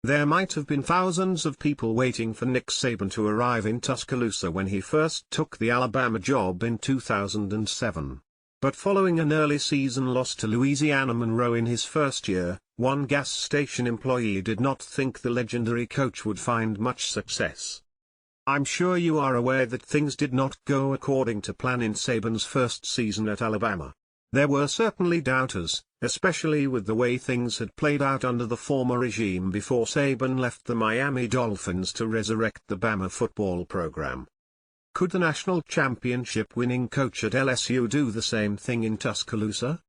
There might have been thousands of people waiting for Nick Saban to arrive in Tuscaloosa when he first took the Alabama job in 2007. But following an early season loss to Louisiana Monroe in his first year, one gas station employee did not think the legendary coach would find much success. I'm sure you are aware that things did not go according to plan in Saban's first season at Alabama. There were certainly doubters, especially with the way things had played out under the former regime before Saban left the Miami Dolphins to resurrect the Bama football program. Could the national championship-winning coach at LSU do the same thing in Tuscaloosa?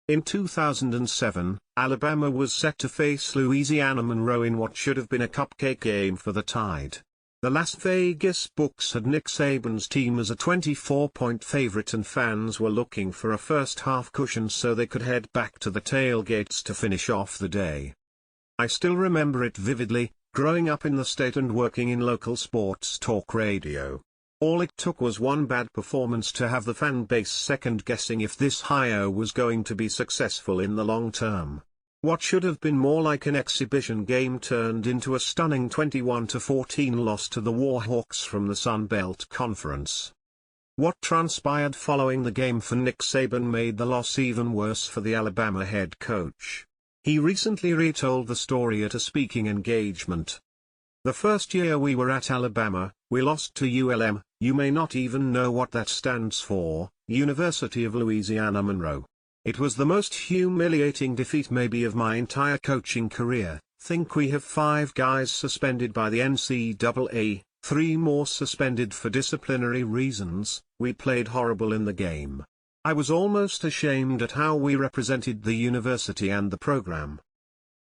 In 2007, Alabama was set to face Louisiana Monroe in what should have been a cupcake game for the Tide. The Las Vegas books had Nick Saban's team as a 24-point favorite, and fans were looking for a first-half cushion so they could head back to the tailgates to finish off the day. I still remember it vividly, growing up in the state and working in local sports talk radio. All it took was one bad performance to have the fan base second-guessing if this hire was going to be successful in the long term. What should have been more like an exhibition game turned into a stunning 21-14 loss to the Warhawks from the Sun Belt Conference. What transpired following the game for Nick Saban made the loss even worse for the Alabama head coach. He recently retold the story at a speaking engagement. The first year we were at Alabama, we lost to ULM. You may not even know what that stands for, University of Louisiana Monroe. It was the most humiliating defeat maybe of my entire coaching career. Think we have 5 guys suspended by the NCAA, 3 more suspended for disciplinary reasons. We played horrible in the game. I was almost ashamed at how we represented the university and the program.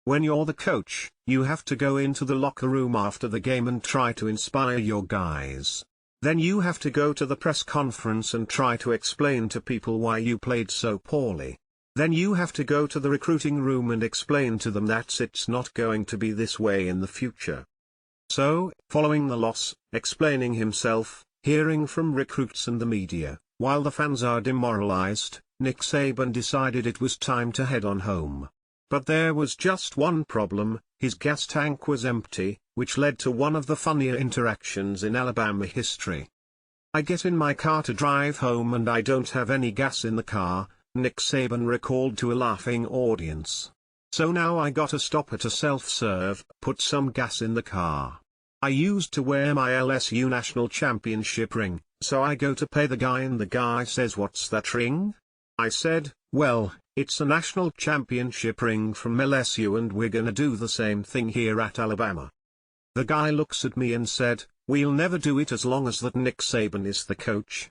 When you're the coach, you have to go into the locker room after the game and try to inspire your guys. Then you have to go to the press conference and try to explain to people why you played so poorly. Then you have to go to the recruiting room and explain to them that it's not going to be this way in the future. So, following the loss, explaining himself, hearing from recruits and the media, while the fans are demoralized, Nick Saban decided it was time to head on home. But there was just one problem: his gas tank was empty, which led to one of the funnier interactions in Alabama history. I get in my car to drive home and I don't have any gas in the car, Nick Saban recalled to a laughing audience. So now I gotta stop at a self-serve, put some gas in the car. I used to wear my LSU national championship ring, so I go to pay the guy and the guy says, "What's that ring?" I said, "Well, it's a national championship ring from LSU and we're gonna do the same thing here at Alabama." The guy looks at me and said, "We'll never do it as long as that Nick Saban is the coach."